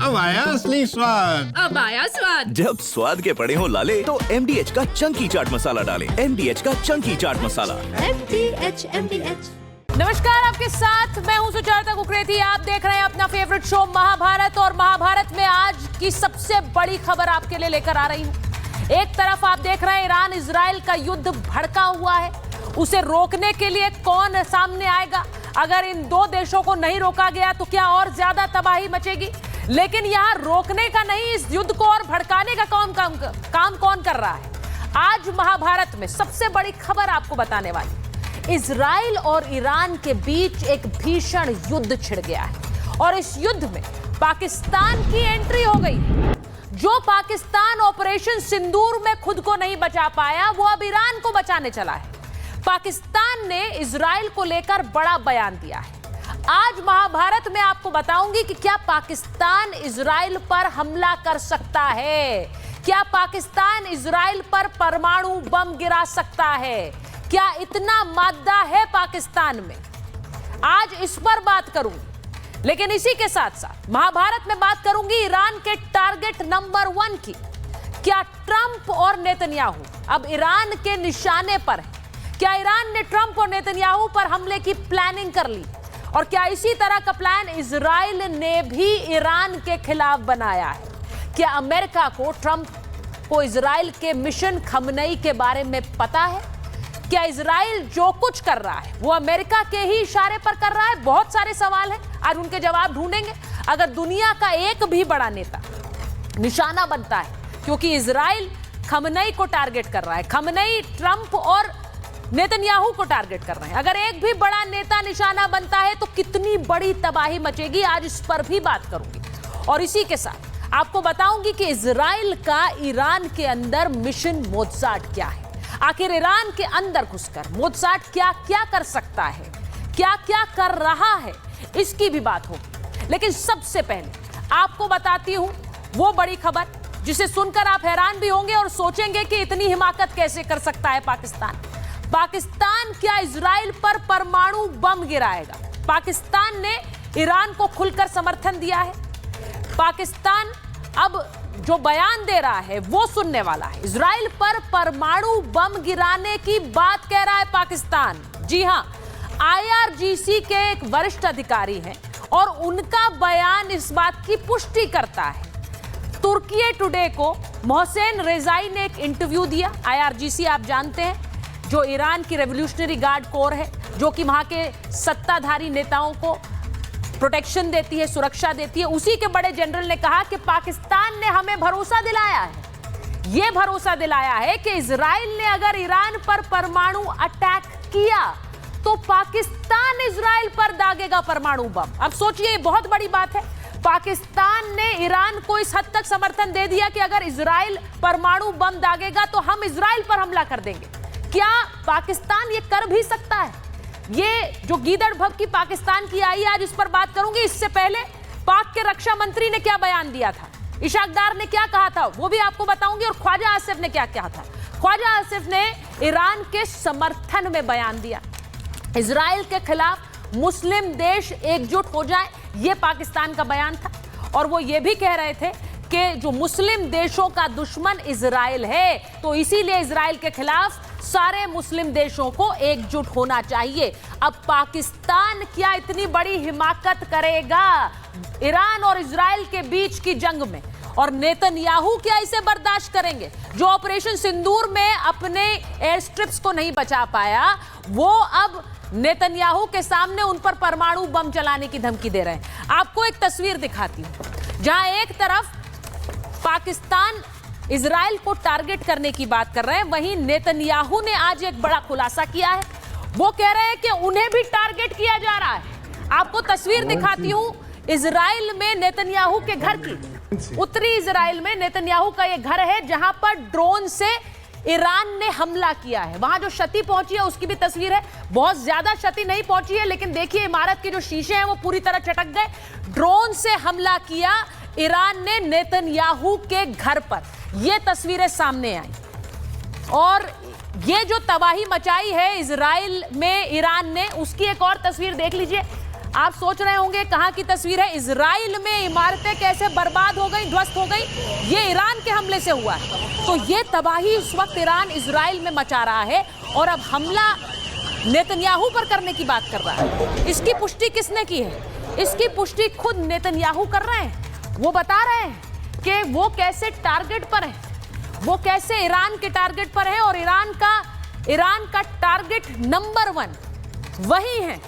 अब आया असली स्वाद। अब आया स्वाद। जब स्वाद के पड़े हो लाले तो MDH का चंकी चाट मसाला डालें। MDH का चंकी चाट मसाला। MDH। नमस्कार, आपके साथ मैं हूं सुचारता कुकरेती। आप देख रहे हैं अपना फेवरेट शो महाभारत, और महाभारत में आज की सबसे बड़ी खबर आपके लिए लेकर आ रही हूं। एक तरफ आप देख रहे हैं ईरान इजराइल का युद्ध भड़का हुआ है, उसे रोकने के लिए कौन सामने आएगा? अगर इन दो देशों को नहीं रोका गया तो क्या और ज्यादा तबाही मचेगी? लेकिन यहाँ रोकने का नहीं, इस युद्ध को और भड़काने का काम कौन कर रहा है? आज महाभारत में सबसे बड़ी खबर आपको बताने वाली। इजराइल और ईरान के बीच एक भीषण युद्ध छिड़ गया है, और इस युद्ध में पाकिस्तान की एंट्री हो गई। जो पाकिस्तान ऑपरेशन सिंदूर में खुद को नहीं बचा पाया, वो अब ईरान को बचाने चला है। पाकिस्तान ने इजराइल को लेकर बड़ा बयान दिया है। आज महाभारत में आपको बताऊंगी कि क्या पाकिस्तान इजराइल पर हमला कर सकता है? क्या पाकिस्तान इजराइल पर परमाणु बम गिरा सकता है? क्या इतना मादा है पाकिस्तान में? आज इस पर बात करूंगी, लेकिन इसी के साथ साथ महाभारत में बात करूंगी ईरान के टारगेट नंबर 1 की। क्या ट्रंप और नेतन्याहू अब ईरान के निशाने पर है? क्या ईरान ने ट्रंप और नेतन्याहू पर हमले की प्लानिंग कर ली? और क्या इसी तरह का प्लान इजराइल ने भी ईरान के खिलाफ बनाया है? क्या अमेरिका को ट्रंप को इजराइल के मिशन खमनई के बारे में पता है? क्या इजराइल जो कुछ कर रहा है वो अमेरिका के ही इशारे पर कर रहा है? बहुत सारे सवाल हैं, आज उनके जवाब ढूंढेंगे। अगर दुनिया का एक भी बड़ा नेता निशाना बनता है, क्योंकि इजराइल खमनई को टारगेट कर रहा है, खमनई ट्रंप और नेतन्याहू को टारगेट कर रहे हैं, अगर एक भी बड़ा नेता निशाना बनता है तो कितनी बड़ी तबाही मचेगी, आज इस पर भी बात करूंगी। और इसी के साथ आपको बताऊंगी कि इजराइल का ईरान के अंदर मिशन मोज़ार्ट क्या है। आखिर ईरान के अंदर घुसकर मोज़ार्ट क्या क्या कर सकता है, क्या क्या कर रहा है, इसकी भी बात होगी। लेकिन सबसे पहले आपको बताती हूं वो बड़ी खबर जिसे सुनकर आप हैरान भी होंगे और सोचेंगे कि इतनी हिमाकत कैसे कर सकता है पाकिस्तान। पाकिस्तान क्या इजराइल पर परमाणु बम गिराएगा? पाकिस्तान ने ईरान को खुलकर समर्थन दिया है। पाकिस्तान अब जो बयान दे रहा है वो सुनने वाला है। इजराइल पर परमाणु बम गिराने की बात कह रहा है पाकिस्तान। जी हां, IRGC के एक वरिष्ठ अधिकारी हैं और उनका बयान इस बात की पुष्टि करता है। तुर्की टुडे को मोहसेन रेजाई ने एक इंटरव्यू दिया। IRGC आप जानते हैं, जो ईरान की रेवोल्यूशनरी गार्ड कोर है, जो कि वहां के सत्ताधारी नेताओं को प्रोटेक्शन देती है, सुरक्षा देती है, उसी के बड़े जनरल ने कहा कि पाकिस्तान ने हमें भरोसा दिलाया है, ये भरोसा दिलाया है कि इजराइल ने अगर ईरान पर परमाणु अटैक किया तो पाकिस्तान इजराइल पर दागेगा परमाणु बम। अब सोचिए, ये बहुत बड़ी बात है। पाकिस्तान ने ईरान को इस हद तक समर्थन दे दिया कि अगर इजराइल परमाणु बम दागेगा तो हम इजराइल पर हमला कर देंगे। क्या पाकिस्तान ये कर भी सकता है? ये जो गीदड़ भभकी पाकिस्तान की आई, आज इस पर बात करूंगी। इससे पहले पाक के रक्षा मंत्री ने क्या बयान दिया था, इशाक डार ने क्या कहा था, वो भी आपको बताऊंगी। और ख्वाजा आसिफ ने क्या कहा था। ख्वाजा आसिफ ने ईरान के समर्थन में बयान दिया। इजराइल के खिलाफ मुस्लिम देश एकजुट हो जाए, ये पाकिस्तान का बयान था। और वो ये भी कह रहे थे कि जो मुस्लिम देशों का दुश्मन इजराइल है, तो इसीलिए इजराइल के खिलाफ सारे मुस्लिम देशों को एकजुट होना चाहिए। अब पाकिस्तान क्या इतनी बड़ी हिमाकत करेगा ईरान और इजराइल के बीच की जंग में? और नेतन्याहू क्या इसे बर्दाश्त करेंगे? जो ऑपरेशन सिंदूर में अपने एयर स्ट्रिप्स को नहीं बचा पाया, वो अब नेतन्याहू के सामने उन पर परमाणु बम चलाने की धमकी दे रहे हैं। आपको एक तस्वीर दिखाती हूं, जहां एक तरफ पाकिस्तान इजराइल को टारगेट करने की बात कर रहे हैं, वहीं नेतन्याहू ने आज एक बड़ा खुलासा किया है। वो कह रहे हैं कि उन्हें भी टारगेट किया जा रहा है। आपको तस्वीर दिखाती हूं इजराइल में नेतन्याहू के घर की। उत्तरी इजराइल में नेतन्याहू का ये घर है, जहां पर ड्रोन से ईरान ने हमला किया है। वहां जो क्षति पहुंची है उसकी भी तस्वीर है। बहुत ज्यादा क्षति नहीं पहुंची है, लेकिन देखिए इमारत के जो शीशे हैं वो पूरी तरह चटक गए। ड्रोन से हमला किया ईरान ने नेतन्याहू के घर पर, ये तस्वीरें सामने आई। और ये जो तबाही मचाई है इजराइल में ईरान ने, उसकी एक और तस्वीर देख लीजिए। आप सोच रहे होंगे कहां की तस्वीर है। इजराइल में इमारतें कैसे बर्बाद हो गई, ध्वस्त हो गई, ये ईरान के हमले से हुआ है। तो ये तबाही इस वक्त ईरान इजराइल में मचा रहा है और अब हमला नेतन्याहू पर करने की बात कर रहा है। इसकी पुष्टि किसने की है? इसकी पुष्टि खुद नेतन्याहू कर रहे हैं। वो बता रहे हैं कि वो कैसे टारगेट पर है, वो कैसे ईरान के टारगेट पर है और ईरान का टारगेट नंबर 1 वही है।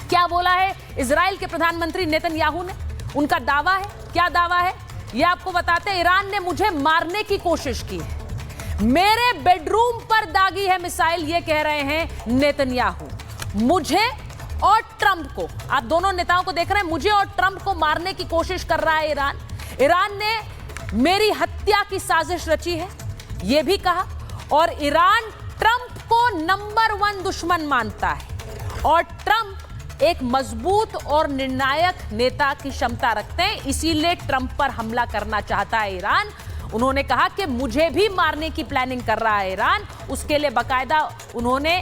क्या बोला है इजराइल के प्रधानमंत्री नेतन्याहू ने? उनका दावा है, क्या दावा है ये आपको बताते हैं। ईरान ने मुझे मारने की कोशिश की है, मेरे बेडरूम पर दागी है मिसाइल, ये कह रहे हैं नेतन्याहू। मुझे और ट्रंप को, आप दोनों नेताओं को देख रहे हैं, मुझे और ट्रंप को मारने की कोशिश कर रहा है ईरान। ईरान ने मेरी हत्या की साजिश रची है, यह भी कहा। और ईरान ट्रंप को नंबर 1 दुश्मन मानता है और ट्रंप एक मजबूत और निर्णायक नेता की क्षमता रखते हैं, इसीलिए ट्रंप पर हमला करना चाहता है ईरान। उन्होंने कहा कि मुझे भी मारने की प्लानिंग कर रहा है ईरान। उसके लिए बाकायदा उन्होंने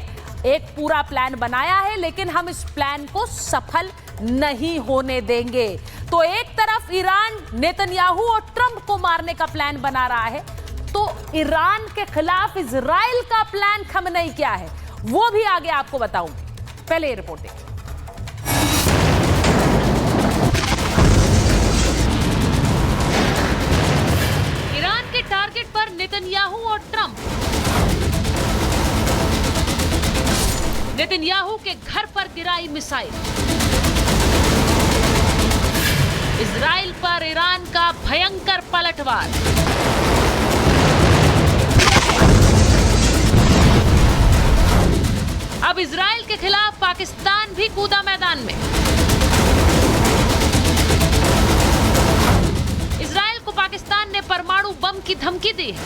एक पूरा प्लान बनाया है, लेकिन हम इस प्लान को सफल नहीं होने देंगे। तो एक तरफ ईरान नेतन्याहू और ट्रंप को मारने का प्लान बना रहा है, तो ईरान के खिलाफ इजराइल का प्लान खमनई क्या है वो भी आगे आपको बताऊंगी। पहले ये रिपोर्ट देखिए। ईरान के टारगेट पर नेतन्याहू और ट्रंप। नेतन्याहू के घर पर गिराई मिसाइल। इजराइल पर ईरान का भयंकर पलटवार। अब इजराइल के खिलाफ पाकिस्तान भी कूदा मैदान में। इजराइल को पाकिस्तान ने परमाणु बम की धमकी दी है।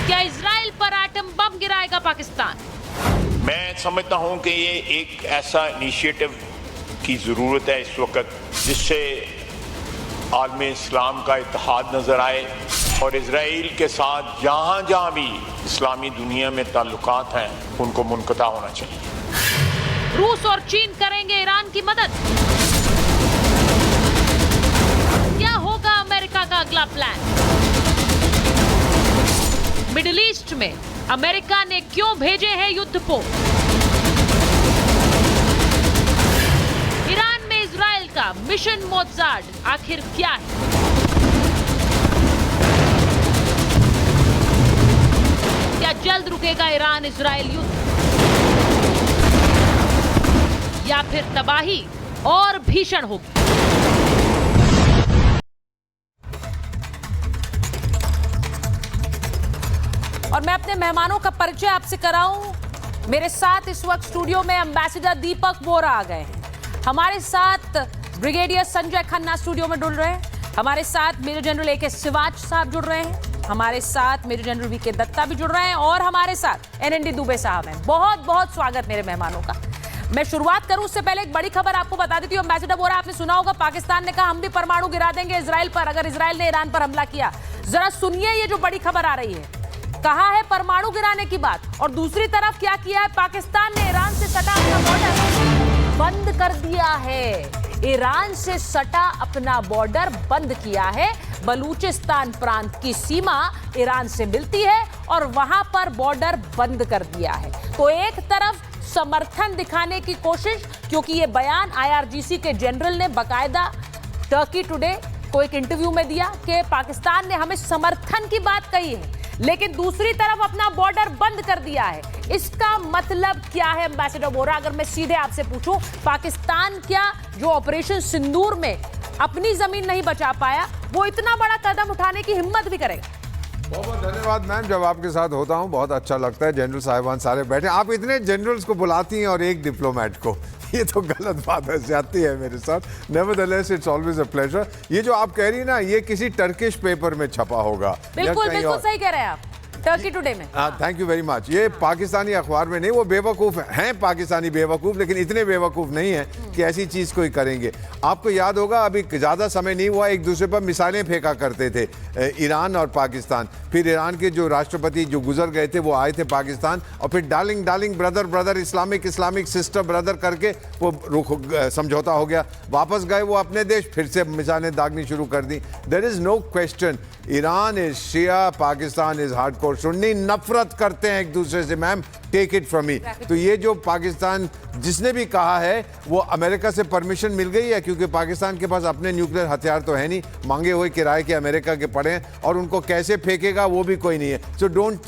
क्या इजराइल पर एटम बम गिराएगा पाकिस्तान? मैं समझता हूं कि ये एक ऐसा इनिशिएटिव की ज़रूरत है इस वक्त जिससे आलम इस्लाम का इत्तेहाद नज़र आए और इजराइल के साथ जहाँ जहाँ भी इस्लामी दुनिया में ताल्लुकात हैं उनको मुनक़ता होना चाहिए। रूस और चीन करेंगे ईरान की मदद। क्या होगा अमेरिका का अगला प्लान? मिडिल ईस्ट में अमेरिका ने क्यों भेजे हैं युद्धपोत? ईरान में इजराइल का मिशन मोज़ार्ट आखिर क्या है? क्या जल्द रुकेगा ईरान इजराइल युद्ध या फिर तबाही और भीषण होगी? और मैं अपने मेहमानों का परिचय आपसे कराऊं। मेरे साथ इस वक्त स्टूडियो में एम्बेसडर दीपक बोरा आ गए हैं। हमारे साथ ब्रिगेडियर संजय खन्ना स्टूडियो में जुड़ रहे हैं। हमारे साथ मेजर जनरल ए के सिवाच साहब जुड़ रहे हैं। हमारे साथ मेजर जनरल वी के दत्ता भी जुड़ रहे हैं और हमारे साथ NND दुबे साहब हैं। बहुत बहुत स्वागत मेरे मेहमानों का। मैं शुरुआत करूं उससे पहले एक बड़ी खबर आपको बता देती हूं। एम्बेसडर बोरा, आपने सुना होगा पाकिस्तान ने कहा हम भी परमाणु गिरा देंगे इजराइल पर अगर इजराइल ने ईरान पर हमला किया। जरा सुनिए ये जो बड़ी खबर आ रही है। कहा है परमाणु गिराने की बात और दूसरी तरफ क्या किया है? पाकिस्तान ने ईरान से सटा अपना बॉर्डर बंद कर दिया है। ईरान से सटा अपना बॉर्डर बंद किया है। बलूचिस्तान प्रांत की सीमा ईरान से मिलती है और वहां पर बॉर्डर बंद कर दिया है। तो एक तरफ समर्थन दिखाने की कोशिश, क्योंकि ये बयान IRGC के जनरल ने बाकायदा टर्की टुडे को एक इंटरव्यू में दिया कि पाकिस्तान ने हमें समर्थन की बात कही है, लेकिन दूसरी तरफ अपना बॉर्डर बंद कर दिया है। इसका मतलब क्या है एम्बेसडर बोरा? अगर मैं सीधे आपसे पूछूं, पाकिस्तान क्या जो ऑपरेशन सिंदूर में अपनी जमीन नहीं बचा पाया, वो इतना बड़ा कदम उठाने की हिम्मत भी करेगा? बहुत बहुत धन्यवाद मैम। जब आपके साथ होता हूँ बहुत अच्छा लगता है। जनरल साहिबान सारे बैठे, आप इतने जनरल्स को बुलाती हैं और एक डिप्लोमेट को, ये तो गलत बात है, जाती है मेरे साथ। Nevertheless it's always a pleasure. ये जो आप कह रही है ना, ये किसी टर्किश पेपर में छपा होगा। बिल्कुल बिल्कुल सही कह रहे हैं आप। टर्की टुडे में। Thank you very much. ये पाकिस्तानी अखबार में नहीं, वो बेवकूफ़ हैं पाकिस्तानी बेवकूफ़, लेकिन इतने बेवकूफ़ नहीं है कि ऐसी चीज़ कोई करेंगे। आपको याद होगा अभी ज़्यादा समय नहीं हुआ, एक दूसरे पर मिसाइलें फेंका करते थे ईरान और पाकिस्तान। फिर ईरान के जो राष्ट्रपति जो गुजर गए थे वो आए थे पाकिस्तान, और फिर darling brother Islamic sister brother करके वो समझौता हो गया। वापस गए वो अपने देश, फिर से मिसाइलें दागनी शुरू कर दी। There is no question, Iran is Shia, Pakistan is hardcore Sunni, नफरत करते हैं एक दूसरे से ma'am, take it from me. तो ये जो पाकिस्तान जिसने भी कहा है वो अमेरिका से परमिशन मिल गई है, क्योंकि पाकिस्तान के पास अपने न्यूक्लियर हथियार तो है नहीं, मांगे हुए किराए के अमेरिका के पड़े हैं, और उनको कैसे फेंकेगा वो भी कोई नहीं है। सो डोंट,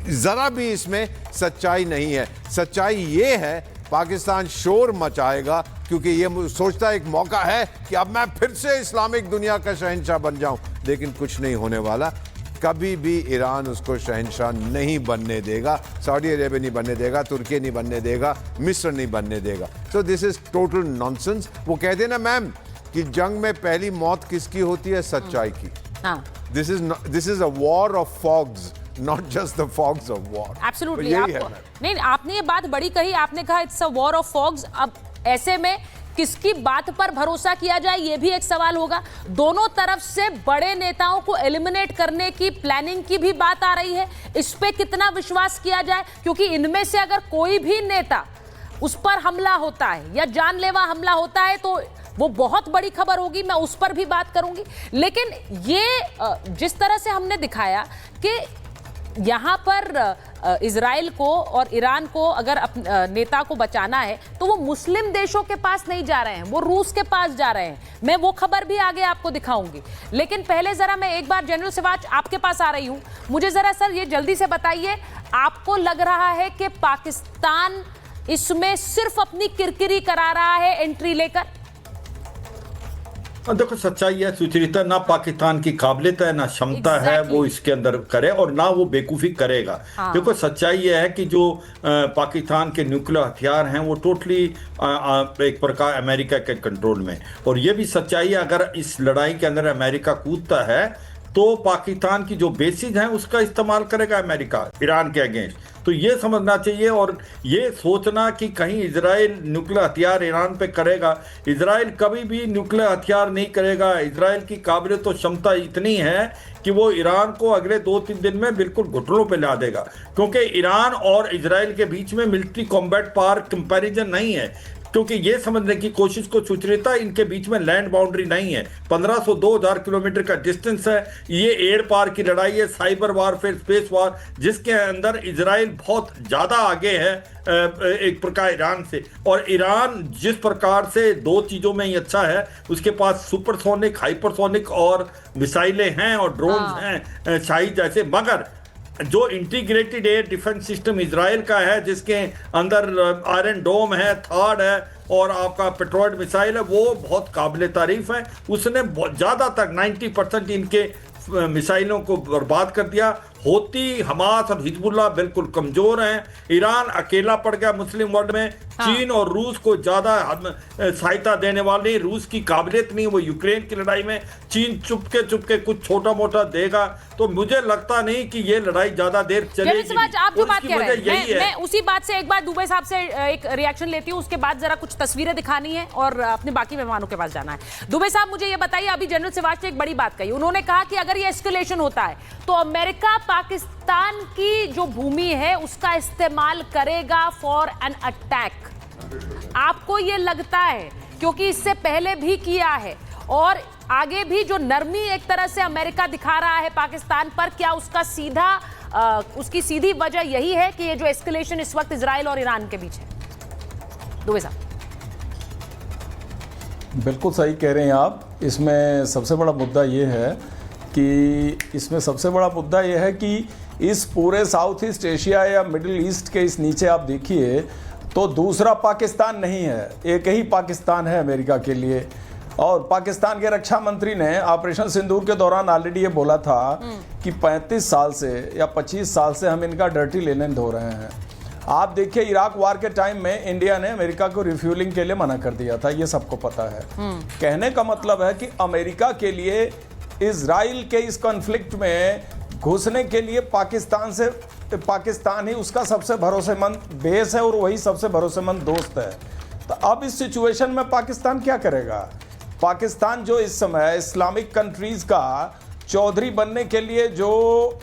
जरा भी इसमें सच्चाई नहीं है। सच्चाई ये है पाकिस्तान शोर मचाएगा क्योंकि ये सोचता है एक मौका है कि अब मैं फिर से इस्लामिक दुनिया का शहंशाह बन जाऊं, लेकिन कुछ नहीं होने वाला। कभी भी ईरान उसको शहंशाह नहीं बनने देगा, सऊदी अरेबिया नहीं बनने देगा, तुर्की नहीं बनने देगा, मिस्र नहीं बनने देगा। So this is total nonsense. वो कहते हैं ना मैम कि जंग में पहली मौत किसकी होती है? सच्चाई की। This is a war of fogs, not just the fogs of war. Absolutely. नहीं, आपने ये बात बड़ी कही, आपने कहा it's a war of fogs. अब ऐसे में किसकी बात पर भरोसा किया जाए ये भी एक सवाल होगा। दोनों तरफ से बड़े नेताओं को एलिमिनेट करने की प्लानिंग की भी बात आ रही है, इस पे कितना विश्वास किया जाए? क्योंकि इनमें से अगर कोई भी नेता उस पर हमला होता है या जानलेवा हमला होता है तो वो बहुत बड़ी खबर होगी, मैं उस पर भी बात करूंगी। लेकिन ये जिस तरह से हमने दिखाया कि यहाँ पर इजराइल को और ईरान को अगर नेता को बचाना है तो वो मुस्लिम देशों के पास नहीं जा रहे हैं, वो रूस के पास जा रहे हैं। मैं वो खबर भी आगे आपको दिखाऊंगी, लेकिन पहले जरा मैं एक बार जनरल सिवाच आपके पास आ रही हूँ। मुझे जरा सर ये जल्दी से बताइए, आपको लग रहा है कि पाकिस्तान इसमें सिर्फ अपनी किरकिरी करा रहा है एंट्री लेकर? देखो सच्चाई है सुचरिता, ना पाकिस्तान की काबिलियत है ना क्षमता है वो इसके अंदर करे, और ना वो बेवकूफ़ी करेगा। देखो सच्चाई ये है कि जो पाकिस्तान के न्यूक्लियर हथियार हैं वो टोटली एक प्रकार अमेरिका के कंट्रोल में। और ये भी सच्चाई है अगर इस लड़ाई के अंदर अमेरिका कूदता है तो पाकिस्तान की जो बेसिस हैं उसका इस्तेमाल करेगा अमेरिका ईरान के अगेंस्ट। तो ये समझना चाहिए, और ये सोचना कि कहीं इजराइल न्यूक्लियर हथियार ईरान पे करेगा, इजराइल कभी भी न्यूक्लियर हथियार नहीं करेगा। इजराइल की काबिलियत और क्षमता इतनी है कि वो ईरान को अगले 2-3 दिन में बिल्कुल घुटनों पे ला देगा, क्योंकि ईरान और इजराइल के बीच में मिलिट्री कॉम्बैट पावर कंपैरिजन नहीं है। क्योंकि ये समझने की कोशिश को सुचरिता, इनके बीच में लैंड बाउंड्री नहीं है, 1500-2000 किलोमीटर का डिस्टेंस है। ये एयर पार की लड़ाई है, साइबर वार, फिर स्पेस वार, जिसके अंदर इजराइल बहुत ज़्यादा आगे है एक प्रकार ईरान से। और ईरान जिस प्रकार से 2 चीज़ों में ही अच्छा है, उसके पास सुपरसोनिक, हाइपरसोनिक और मिसाइलें हैं और ड्रोन्स हैं शाही जैसे, मगर जो integrated air defence system Israel का है, जिसके अंदर आयरन डोम है, थार्ड है और आपका पेट्रोइड मिसाइल है, वो बहुत काबिल तारीफ है। उसने ज़्यादातर 90% इनके मिसाइलों को बर्बाद कर दिया। होती हमास और हिजबुल्लाह बिल्कुल कमजोर हैं। ईरान अकेला पड़ गया मुस्लिम वर्ल्ड में। चीन और रूस को ज़्यादा सहायता देने वाले, रूस की काबिलियत नहीं वो यूक्रेन की लड़ाई में। चीन चुपके कुछ छोटा मोटा देगा, तो मुझे लगता नहीं कि ये लड़ाई ज़्यादा देर चलेगी। आप जो बात कह रहे हैं, मैं उसी बात से एक बार दुबे साहब से एक रिएक्शन लेती हूँ, उसके बाद जरा कुछ तस्वीरें दिखानी है और अपने बाकी मेहमानों के पास जाना है। दुबे साहब मुझे ये बताइए, अभी जनरल सिवाच ने एक बड़ी बात कही, उन्होंने कहा कि अगर ये एस्केलेशन होता है तो अमेरिका पाकिस्तान की जो भूमि है उसका इस्तेमाल करेगा फॉर एन अटैक। आपको ये लगता है, क्योंकि इससे पहले भी किया है और आगे भी जो नरमी एक तरह से अमेरिका दिखा रहा है पाकिस्तान पर, क्या उसका उसकी सीधी वजह यही है कि ये जो एस्केलेशन इस वक्त इजराइल और ईरान के बीच है? दुबे साहब बिल्कुल सही कह रहे हैं आप। इसमें सबसे बड़ा मुद्दा ये है कि इस पूरे साउथ ईस्ट एशिया या मिडिल ईस्ट के इस नीचे आप देखिए तो दूसरा पाकिस्तान नहीं है, एक ही पाकिस्तान है अमेरिका के लिए। और पाकिस्तान के रक्षा मंत्री ने ऑपरेशन सिंदूर के दौरान ऑलरेडी ये बोला था कि 35 साल से या 25 साल से हम इनका डर्टी लेनिन धो रहे हैं। आप देखिए इराक वार के टाइम में इंडिया ने अमेरिका को रिफ्यूलिंग के लिए मना कर दिया था, ये सबको पता है। कहने का मतलब है कि अमेरिका के लिए इजराइल के इस कॉन्फ्लिक्ट में घुसने के लिए पाकिस्तान ही उसका सबसे भरोसेमंद बेस है और वही सबसे भरोसेमंद दोस्त है। तो अब इस सिचुएशन में पाकिस्तान क्या करेगा? पाकिस्तान जो इस समय इस्लामिक कंट्रीज का चौधरी बनने के लिए जो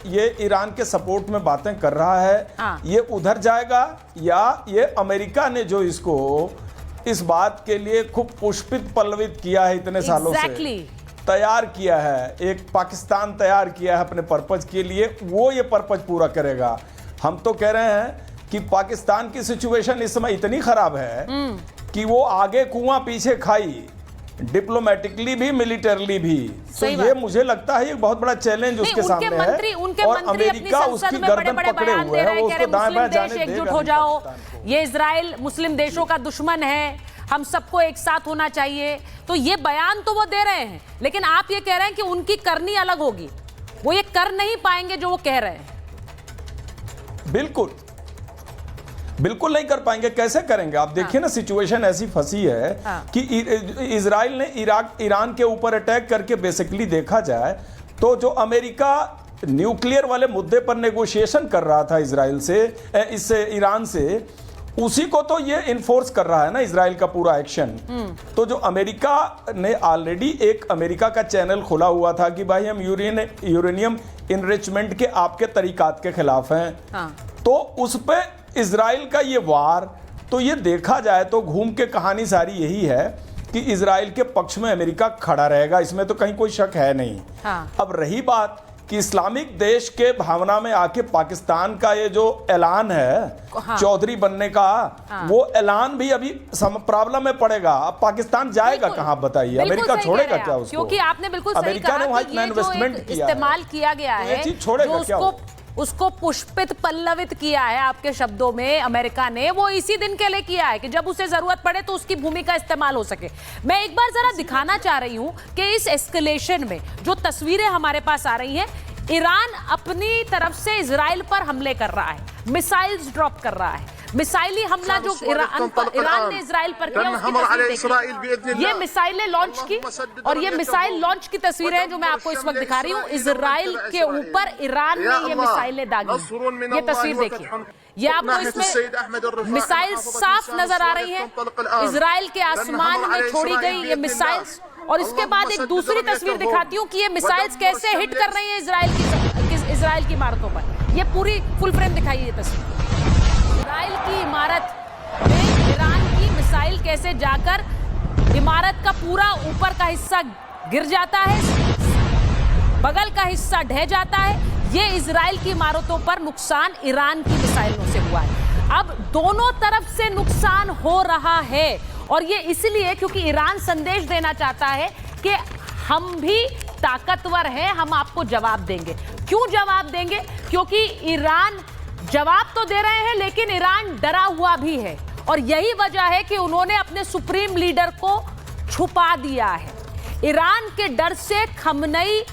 ये ईरान के सपोर्ट में बातें कर रहा है, ये उधर जाएगा या ये अमेरिका ने जो इसको इस बात के लिए खूब पुष्पित पल्लवित किया है इतने सालों से, तैयार किया है, एक पाकिस्तान तैयार किया है अपने पर्पज के लिए, वो ये पर्पज पूरा करेगा। हम तो कह रहे हैं कि पाकिस्तान की सिचुएशन इस समय इतनी खराब है कि वो आगे कुआं पीछे खाई, डिप्लोमेटिकली भी मिलिटरली भी। तो ये मुझे लगता है एक बहुत बड़ा चैलेंज उसके सामने है और अमेरिका उसकी गर्दन पकड़े हुए है, वो उसको दाएं बाएं जाने देगा। एकजुट हो जाओ, ये इजराइल मुस्लिम देशों का दुश्मन है, हम सबको एक साथ होना चाहिए। तो ये बयान तो वो दे रहे हैं, लेकिन आप ये कह रहे हैं कि उनकी करनी अलग होगी, वो ये कर नहीं पाएंगे जो वो कह रहे हैं। बिल्कुल नहीं कर पाएंगे। कैसे करेंगे? आप देखिए ना, सिचुएशन ऐसी फंसी है कि इजराइल ने ईरान के ऊपर अटैक करके बेसिकली देखा जाए तो जो अमेरिका न्यूक्लियर वाले मुद्दे पर नेगोशिएशन कर रहा था इजराइल से, इससे ईरान से, उसी को तो ये इन्फोर्स कर रहा है ना इजराइल का पूरा एक्शन। तो जो अमेरिका ने ऑलरेडी एक अमेरिका का चैनल खोला हुआ था कि भाई हम यूरेनियम इनरिचमेंट के आपके तरीकात के खिलाफ हैं, तो उस पे इजराइल का ये वार, तो ये देखा जाए तो घूम के कहानी सारी यही है कि इजराइल के पक्ष में अमेरिका खड़ा रहेगा, इसमें तो कहीं कोई शक है नहीं। अब रही बात कि इस्लामिक देश के भावना में आके पाकिस्तान का ये जो ऐलान है चौधरी बनने का, वो ऐलान भी अभी प्रॉब्लम में पड़ेगा। अब पाकिस्तान जाएगा कहाँ बताइए? अमेरिका छोड़ेगा क्या उसको? क्योंकि आपने बिल्कुल सही अमेरिका ने वहां इतना इन्वेस्टमेंट इस्तेमाल किया गया है, छोड़ेगा क्या? उसको पुष्पित पल्लवित किया है आपके शब्दों में अमेरिका ने, वो इसी दिन के लिए किया है कि जब उसे जरूरत पड़े तो उसकी भूमि का इस्तेमाल हो सके। मैं एक बार जरा दिखाना चाह रही हूं कि इस एस्केलेशन में जो तस्वीरें हमारे पास आ रही हैं, ईरान अपनी तरफ से इजराइल पर हमले कर रहा है, मिसाइल्स ड्रॉप कर रहा है। मिसाइली हमला जो ईरान ने इजराइल पर किया, ये मिसाइलें लॉन्च की, और ये मिसाइल लॉन्च की तस्वीरें हैं जो मैं आपको इस वक्त दिखा रही हूँ। इजराइल के ऊपर ईरान ने ये मिसाइलें दागी, ये तस्वीर देखिए, ये आपको इसमें मिसाइल साफ नजर आ रही है, इजराइल के आसमान में छोड़ी गई ये मिसाइल्स। और इसके बाद एक दूसरी तस्वीर दिखाती हूँ कि ये मिसाइल्स कैसे हिट कर रही है इजराइल की इमारतों पर। ये पूरी फुल फ्रेम दिखाइए ये तस्वीर, इजराइल की इमारत में ईरान की मिसाइल कैसे जाकर इमारत का पूरा ऊपर का हिस्सा गिर जाता है, बगल का हिस्सा ढह जाता है। ये इजराइल की इमारतों पर नुकसान ईरान की मिसाइलों से हुआ है। अब दोनों तरफ से नुकसान हो रहा है, और ये इसलिए क्योंकि ईरान संदेश देना चाहता है कि हम भी ताकतवर हैं, हम आपको जवाब देंगे। क्यों जवाब देंगे? क्योंकि ईरान जवाब तो दे रहे हैं, लेकिन ईरान डरा हुआ भी है, और यही वजह है कि उन्होंने अपने सुप्रीम लीडर को छुपा दिया है। ईरान के डर से खमनई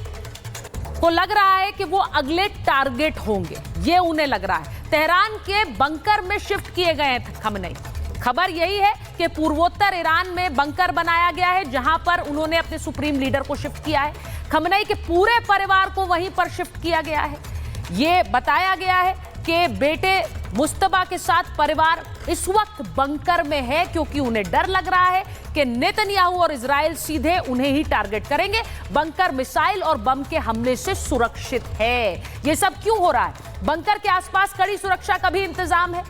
को लग रहा है कि वो अगले टारगेट होंगे, ये उन्हें लग रहा है। तेहरान के बंकर में शिफ्ट किए गए हैं खमनई। खबर यही है कि पूर्वोत्तर ईरान में बंकर बनाया गया है, जहां पर उन्होंने अपने सुप्रीम लीडर को शिफ्ट किया है। खमनई के पूरे परिवार को वहीं पर शिफ्ट किया गया है। ये बताया गया है कि बेटे मुस्तफा के साथ परिवार इस वक्त बंकर में है, क्योंकि उन्हें डर लग रहा है कि नेतन्याहू और इजराइल सीधे उन्हें ही टारगेट करेंगे। बंकर मिसाइल और बम के हमले से सुरक्षित है। ये सब क्यों हो रहा है? बंकर के आसपास कड़ी सुरक्षा का भी इंतजाम है,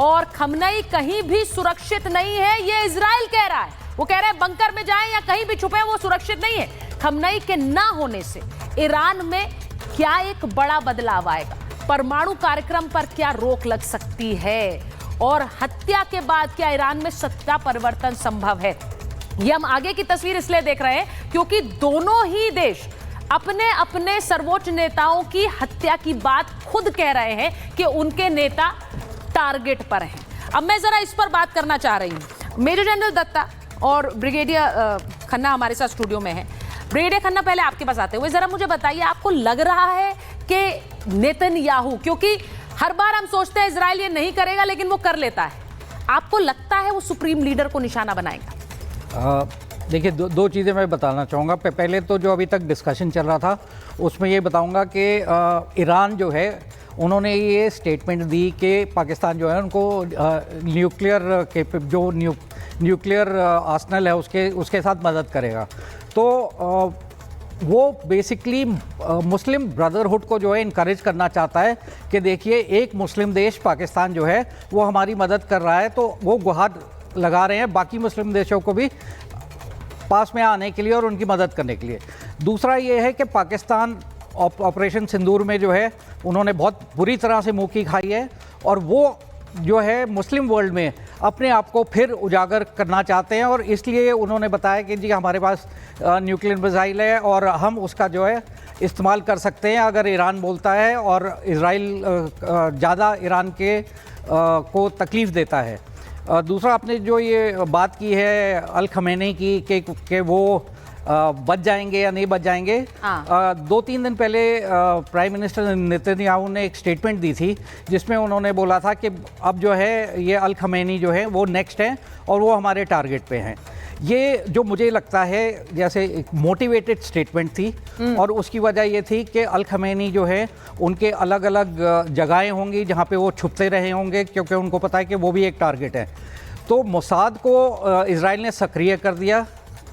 और खमनई कहीं भी सुरक्षित नहीं है, ये इजराइल कह रहा है। वो कह रहे हैं बंकर में जाएं या कहीं भी छुपे, वो सुरक्षित नहीं है। खमनई के ना होने से ईरान में क्या एक बड़ा बदलाव आएगा? परमाणु कार्यक्रम पर क्या रोक लग सकती है? और हत्या के बाद क्या ईरान में सत्ता परिवर्तन संभव है? ये हम आगे की तस्वीर इसलिए देख रहे हैं क्योंकि दोनों ही देश अपने अपने सर्वोच्च नेताओं की हत्या की बात खुद कह रहे हैं कि उनके नेता टारगेट पर हैं। अब मैं जरा इस पर बात करना चाह रही हूं। मेजर जनरल दत्ता और ब्रिगेडियर खन्ना हमारे साथ स्टूडियो में है। ब्रिगेडियर खन्ना, पहले आपके पास आते हुए जरा मुझे बताइए, आपको लग रहा है कि नेतन्याहू, क्योंकि हर बार हम सोचते हैं इजराइल ये नहीं करेगा लेकिन वो कर लेता है, आपको लगता है वो सुप्रीम लीडर को निशाना बनाएगा? देखिए दो चीज़ें मैं बताना चाहूँगा। पहले तो जो अभी तक डिस्कशन चल रहा था उसमें ये बताऊँगा कि ईरान जो है उन्होंने ये स्टेटमेंट दी कि पाकिस्तान जो है उनको न्यूक्लियर के जो न्यूक्लियर आर्सेनल है उसके साथ मदद करेगा। तो वो बेसिकली मुस्लिम ब्रदरहुड को जो है इनकरेज करना चाहता है कि देखिए एक मुस्लिम देश पाकिस्तान जो है वो हमारी मदद कर रहा है, तो वो गुहार लगा रहे हैं बाकी मुस्लिम देशों को भी पास में आने के लिए और उनकी मदद करने के लिए। दूसरा ये है कि पाकिस्तान ऑपरेशन सिंदूर में जो है उन्होंने बहुत बुरी तरह से मुँह की खाई है और वो जो है मुस्लिम वर्ल्ड में अपने आप को फिर उजागर करना चाहते हैं और इसलिए उन्होंने बताया कि जी हमारे पास न्यूक्लियर मिसाइल है और हम उसका जो है इस्तेमाल कर सकते हैं अगर ईरान बोलता है और इजराइल ज़्यादा ईरान के को तकलीफ़ देता है। दूसरा आपने जो ये बात की है अल खमेनी की कि वो बच जाएंगे या नहीं बच जाएंगे। 2-3 दिन पहले प्राइम मिनिस्टर नेतन्याहू ने एक स्टेटमेंट दी थी जिसमें उन्होंने बोला था कि अब जो है ये अल खमेनी जो है वो नेक्स्ट है और वो हमारे टारगेट पे हैं। ये जो मुझे लगता है जैसे एक मोटिवेटेड स्टेटमेंट थी और उसकी वजह ये थी कि अल खमेनी जो है उनके अलग अलग जगहें होंगी जहाँ पे वो छुपते रहे होंगे क्योंकि उनको पता है कि वो भी एक टारगेट है। तो मोसाद को इजराइल ने सक्रिय कर दिया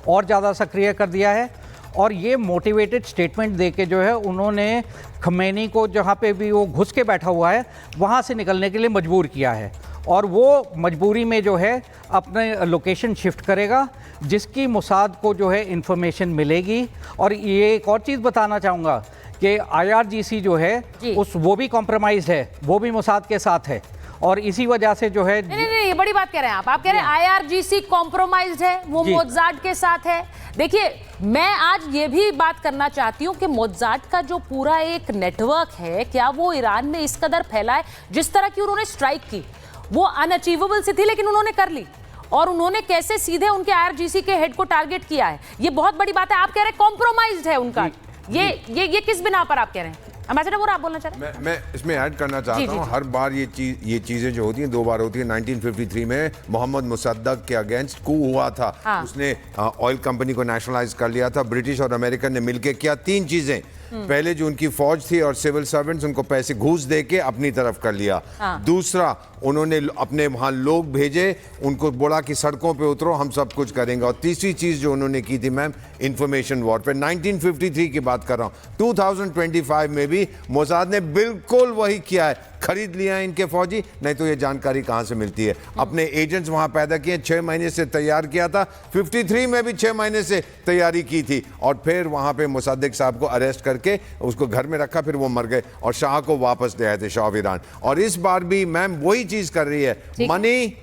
और ज़्यादा सक्रिय कर दिया है और ये मोटिवेटेड स्टेटमेंट देके जो है उन्होंने खमेनी को जहाँ पे भी वो घुस के बैठा हुआ है वहाँ से निकलने के लिए मजबूर किया है और वो मजबूरी में जो है अपने लोकेशन शिफ्ट करेगा जिसकी मोसाद को जो है इंफॉर्मेशन मिलेगी। और ये एक और चीज़ बताना चाहूँगा कि IRGC जो है वो भी कॉम्प्रोमाइज है, वो भी मोसाद के साथ है और इसी वजह से जो है नहीं ये बड़ी बात कह रहे हैं आप कह रहे हैं IRGC कॉम्प्रोमाइज्ड है, वो मोसाद के साथ है। देखिए मैं आज ये भी बात करना चाहती हूँ कि मोसाद का जो पूरा एक नेटवर्क है क्या वो ईरान में इस कदर फैला है। जिस तरह की उन्होंने स्ट्राइक की वो अनअचीवेबल सी थी लेकिन उन्होंने कर ली और उन्होंने कैसे सीधे उनके IRGC के हेड को टारगेट किया है, ये बहुत बड़ी बात है। आप कह रहे हैं कॉम्प्रोमाइज्ड है उनका, ये किस बिना पर आप कह रहे हैं? एम्बेसडर आप बोलना चाह रहे हैं? मैं इसमें ऐड करना चाहता हूँ। हर बार ये चीजें जो होती हैं 2 बार होती है। 1953 में मोहम्मद मुसद्दक के अगेंस्ट कू हुआ था। उसने ऑयल कंपनी को नेशनलाइज कर लिया था। ब्रिटिश और अमेरिकन ने मिलकर किया 3 चीजें। पहले जो उनकी फौज थी और सिविल सर्वेंट्स उनको पैसे घूस दे के अपनी तरफ कर लिया। दूसरा उन्होंने अपने वहां लोग भेजे, उनको बोला कि सड़कों पे उतरो हम सब कुछ करेंगे। और तीसरी चीज जो उन्होंने की थी मैम इंफॉर्मेशन वॉरफेयर। 1953 की बात कर रहा हूं। 2025 में भी मोसाद ने बिल्कुल वही किया है। खरीद लिया है इनके फौजी, नहीं तो ये जानकारी कहां से मिलती है। अपने एजेंट्स वहां पैदा किए, 6 महीने से तैयार किया था। 53 में भी 6 महीने से तैयारी की थी और फिर वहां पे मुसद्दिक साहब को अरेस्ट करके उसको घर में रखा, फिर वो मर गए और शाह को वापस ले आए थे, शाह ऑफ ईरान। और इस बार भी मैम वही चीज कर रही है, मनी,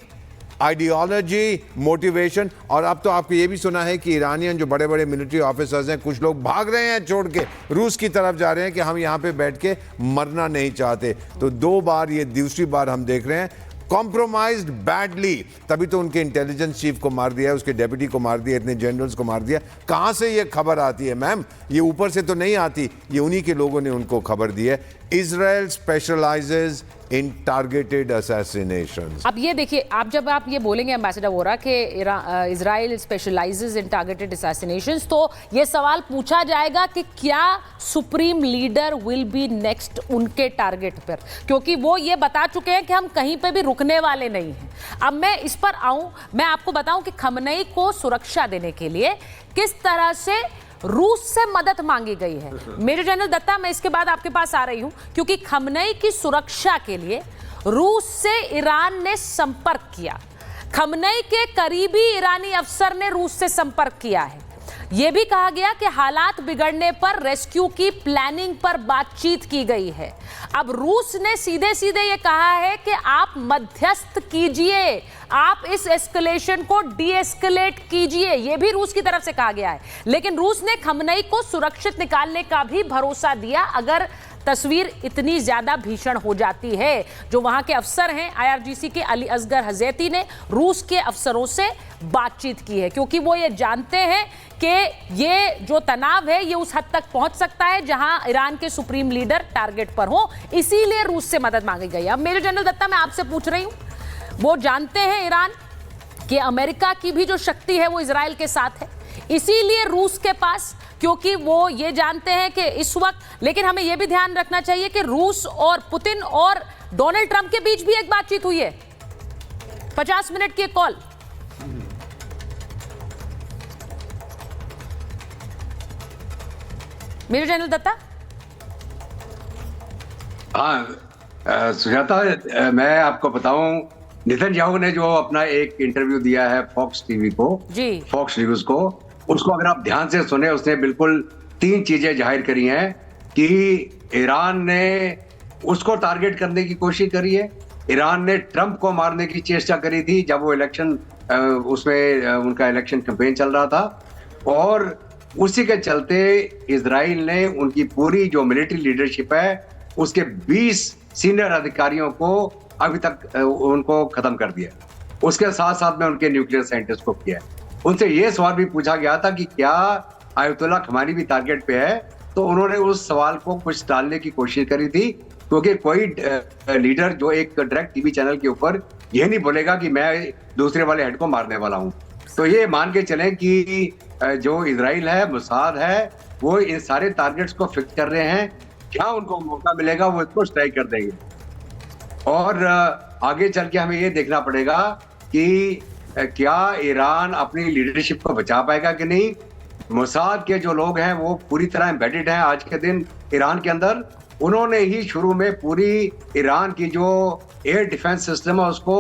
आइडियोलॉजी, मोटिवेशन। और अब तो आपको ये भी सुना है कि ईरानियन जो बड़े बड़े मिलिट्री ऑफिसर्स हैं कुछ लोग भाग रहे हैं छोड़ के, रूस की तरफ जा रहे हैं कि हम यहाँ पे बैठ के मरना नहीं चाहते। तो 2 बार, ये दूसरी बार हम देख रहे हैं कॉम्प्रोमाइज्ड बैडली। तभी तो उनके इंटेलिजेंस चीफ को मार दिया, उसके डेप्यूटी को मार दिया, इतने जनरल्स को मार दिया। कहां से ये खबर आती है मैम? ये ऊपर से तो नहीं आती, ये उन्हीं के लोगों ने उनको खबर दी है। इजराइल स्पेशलाइजेज इन टारगेटेड असैसिनेशंस। अब ये देखिए, जब आप ये बोलेंगे एम्बेसडर वोरा कि इजराइल स्पेशलाइजेज इन टारगेटेड असैसिनेशंस, तो ये सवाल पूछा जाएगा कि क्या supreme leader will be next उनके टारगेट पर, क्योंकि वो ये बता चुके हैं कि हम कहीं पे भी रुकने वाले नहीं हैं। अब मैं इस पर आऊं, मैं आपको बताऊं कि खमनेई को सुरक्षा देने के लिए किस तरह से रूस से मदद मांगी गई है। मेजर जनरल दत्ता, मैं इसके बाद आपके पास आ रही हूं क्योंकि खमनेई की सुरक्षा के लिए रूस से ईरान ने संपर्क किया। खमनेई के करीबी ईरानी अफसर ने रूस से संपर्क किया है। यह भी कहा गया कि हालात बिगड़ने पर रेस्क्यू की प्लानिंग पर बातचीत की गई है। अब रूस ने सीधे सीधे ये कहा है कि आप मध्यस्थ कीजिए, आप इस एस्केलेशन को डीएस्केलेट कीजिए, यह भी रूस की तरफ से कहा गया है। लेकिन रूस ने खमनेई को सुरक्षित निकालने का भी भरोसा दिया अगर तस्वीर इतनी ज्यादा भीषण हो जाती है। जो वहां के अफसर हैं, IRGC के अली असगर हज़ैती ने रूस के अफसरों से बातचीत की है, क्योंकि वो ये जानते हैं कि ये जो तनाव है ये उस हद तक पहुंच सकता है जहां ईरान के सुप्रीम लीडर टारगेट पर हो, इसीलिए रूस से मदद मांगी गई। अब मेजर जनरल दत्ता, मैं आपसे पूछ रही हूं, वो जानते हैं ईरान कि अमेरिका की भी जो शक्ति है वो इजराइल के साथ है, इसीलिए रूस के पास, क्योंकि वो ये जानते हैं कि इस वक्त, लेकिन हमें यह भी ध्यान रखना चाहिए कि रूस और पुतिन और डोनाल्ड ट्रंप के बीच भी एक बातचीत हुई है, 50 मिनट की एक कॉल। Major general Dutta. हाँ सुजाता, मैं आपको बताऊं, नेतन्याहू ने जो अपना एक इंटरव्यू दिया है फॉक्स टीवी को, जी, फॉक्स न्यूज को, उसको अगर आप ध्यान से सुने, उसने बिल्कुल 3 चीजें जाहिर करी हैं कि ईरान ने उसको टारगेट करने की कोशिश करी है, ईरान ने ट्रंप को मारने की चेष्टा करी थी जब वो इलेक्शन उसमें उनका इलेक्शन कैंपेन चल रहा था, और उसी के चलते इजराइल ने उनकी पूरी जो मिलिट्री लीडरशिप है उसके 20 सीनियर अधिकारियों को अभी तक उनको खत्म कर दिया। उसके साथ साथ में उनके न्यूक्लियर साइंटिस्ट को किया। उनसे ये सवाल भी पूछा गया था कि क्या आयतुल्ला खमानी भी टारगेट पे है, तो उन्होंने उस सवाल को कुछ टालने की कोशिश करी थी, क्योंकि कोई लीडर जो एक डायरेक्ट टीवी चैनल के ऊपर ये नहीं बोलेगा कि मैं दूसरे वाले हेड को मारने वाला हूं। तो ये मान के चलें कि जो इजराइल है, मोसाद है, वो इन सारे टारगेट्स को फिक्स कर रहे हैं, जहां उनको मौका मिलेगा वो इसको स्ट्राइक कर देंगे। और आगे चल के हमें ये देखना पड़ेगा कि क्या ईरान अपनी लीडरशिप को बचा पाएगा कि नहीं। मोसाद के जो लोग हैं वो पूरी तरह एम्बेडेड हैं आज के दिन ईरान के अंदर। उन्होंने ही शुरू में पूरी ईरान की जो एयर डिफेंस सिस्टम है उसको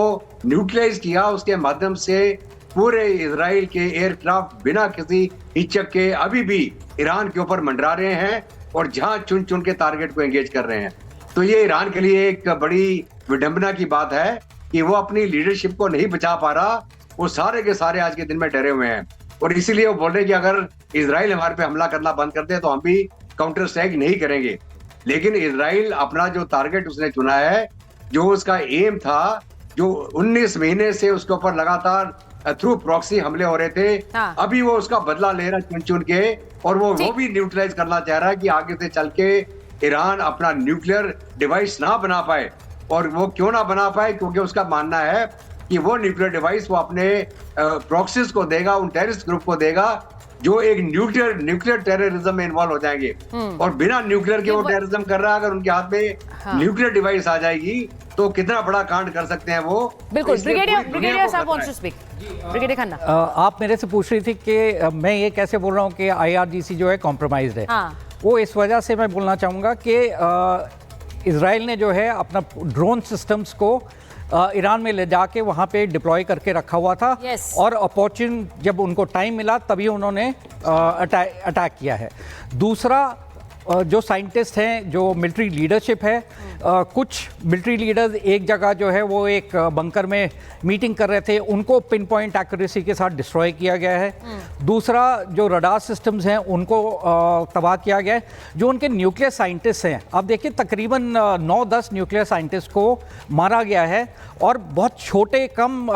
न्यूट्रलाइज किया, उसके माध्यम से पूरे इजराइल के एयरक्राफ्ट बिना किसी हिचक के अभी भी ईरान के ऊपर मंडरा रहे हैं और जहां चुन चुन के टारगेट को एंगेज कर रहे हैं। तो ये ईरान के लिए एक बड़ी विडंबना की बात है कि वो अपनी लीडरशिप को नहीं बचा पा रहा। वो सारे के सारे आज के दिन में डरे हुए हैं और इसीलिए वो बोल रहे हैं कि अगर इजराइल हमारे पे हमला करना बंद कर दे तो हम भी काउंटर स्ट्राइक नहीं करेंगे। लेकिन इजराइल अपना जो टारगेट उसने चुना है, जो उसका एम था, जो 19 महीने से उसके ऊपर लगातार थ्रू प्रॉक्सी हमले हो रहे थे, हाँ। अभी वो उसका बदला ले रहा चुन चुन के, और वो भी न्यूट्रलाइज करना चाह रहा है कि आगे से चल के ईरान अपना न्यूक्लियर डिवाइस ना बना पाए। और वो क्यों ना बना पाए, क्योंकि उसका मानना है कि वो न्यूक्लियर डिवाइस वो अपने प्रॉक्सीज को देगा, उन टेररिस्ट ग्रुप को देगा जो एक न्यूक्लियर टेररिज्म में इन्वॉल्व हो जाएंगे। और बिना न्यूक्लियर के वो टेररिज्म कर रहा है, अगर उनके हाथ में न्यूक्लियर डिवाइस आ जाएगी तो कितना बड़ा कांड कर सकते हैं वो। बिल्कुल। तो ब्रिगेडियर साहब wants to speak. Brigadier Khanna, आप मेरे से पूछ रही थी कि मैं ये कैसे बोल रहा हूँ कि IRGC जो है कॉम्प्रोमाइज्ड है। हाँ। वो इस वजह से मैं बोलना चाहूँगा कि इजराइल ने जो है अपना ड्रोन सिस्टम्स को ईरान में ले जाके वहाँ पे डिप्लॉय करके रखा हुआ था। Yes. और अपॉर्चुन जब उनको टाइम मिला तभी उन्होंने अटैक किया है। दूसरा, जो साइंटिस्ट हैं, जो मिलिट्री लीडरशिप है, कुछ मिलिट्री लीडर्स एक जगह जो है वो एक बंकर में मीटिंग कर रहे थे, उनको पिन पॉइंट एक्यूरेसी के साथ डिस्ट्रॉय किया गया है। दूसरा, जो रडार सिस्टम्स हैं उनको तबाह किया गया है। जो उनके न्यूक्लियर साइंटिस्ट हैं, अब देखिए तकरीबन 9-10 न्यूक्लियर साइंटिस्ट को मारा गया है और बहुत छोटे कम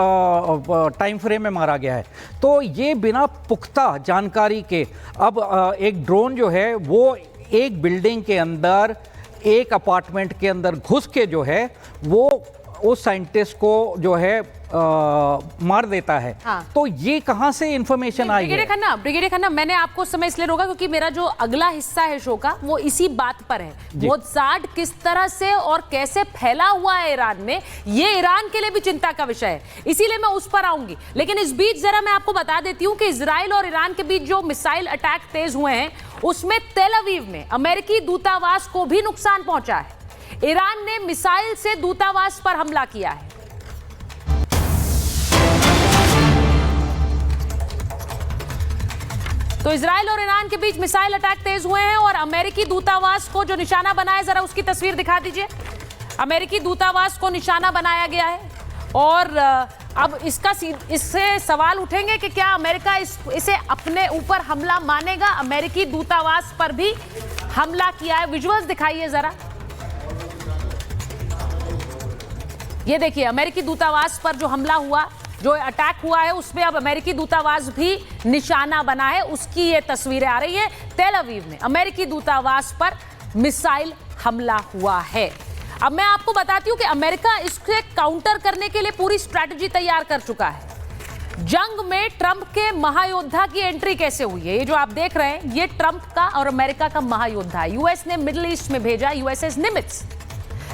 टाइम फ्रेम में मारा गया है। तो ये बिना पुख्ता जानकारी के अब एक ड्रोन जो है वो एक बिल्डिंग के अंदर, एक अपार्टमेंट के अंदर घुस के जो है वो उस साइंटिस्ट को जो है मार देता है। हाँ। तो ये कहां से इंफॉर्मेशन आई है? ब्रिगेडियर खन्ना, मैंने आपको समय इसलिए रोका क्योंकि मेरा जो अगला हिस्सा है शो का वो इसी बात पर है। मोसाद किस तरह से और कैसे फैला हुआ है ईरान में, ये ईरान के लिए भी चिंता का विषय है, इसीलिए मैं उस पर आऊंगी। लेकिन इस बीच जरा मैं आपको बता देती हूँ कि इजराइल और ईरान के बीच जो मिसाइल अटैक तेज हुए हैं उसमें तेल अवीव में अमेरिकी दूतावास को भी नुकसान पहुंचा है। ईरान ने मिसाइल से दूतावास पर हमला किया है। तो इजराइल और ईरान के बीच मिसाइल अटैक तेज हुए हैं और अमेरिकी दूतावास को जो निशाना बनाया, जरा उसकी तस्वीर दिखा दीजिए। अमेरिकी दूतावास को निशाना बनाया गया है और अब इससे सवाल उठेंगे कि क्या अमेरिका इसे अपने ऊपर हमला मानेगा। अमेरिकी दूतावास पर भी हमला किया है। विजुअल्स दिखाइए जरा। ये देखिए, अमेरिकी दूतावास पर जो हमला हुआ, जो अटैक हुआ है, उसमें अब अमेरिकी दूतावास भी निशाना बना है। उसकी ये तस्वीरें आ रही है। तेल अवीव में अमेरिकी दूतावास पर मिसाइल हमला हुआ है। अब मैं आपको बताती हूं कि अमेरिका इससे काउंटर करने के लिए पूरी स्ट्रैटेजी तैयार कर चुका है। जंग में ट्रंप के महायोद्धा की एंट्री कैसे हुई है? ये जो आप देख रहे हैं, ये ट्रंप का और अमेरिका का महायोद्धा है। यूएस ने मिडिल ईस्ट में भेजा यूएसएस निमित्ज।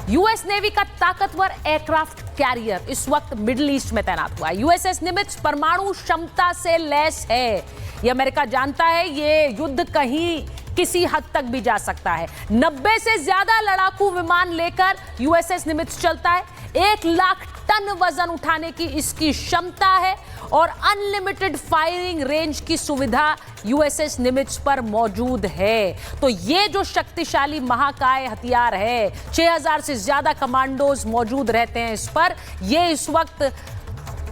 यूएस नेवी का ताकतवर एयरक्राफ्ट कैरियर इस वक्त मिडिल ईस्ट में तैनात हुआ है। यूएसएस निमित्ज परमाणु क्षमता से लैस है। ये अमेरिका जानता है ये युद्ध कहीं किसी हद तक भी जा सकता है। 90 से ज्यादा लड़ाकू विमान लेकर यूएसएस निमित्ज चलता है। 1 लाख टन वजन उठाने की इसकी क्षमता है और अनलिमिटेड फायरिंग रेंज की सुविधा यूएसएस निमित्ज पर मौजूद है। तो ये जो शक्तिशाली महाकाय हथियार है, 6000 से ज्यादा कमांडोज मौजूद रहते हैं इस पर। ये इस वक्त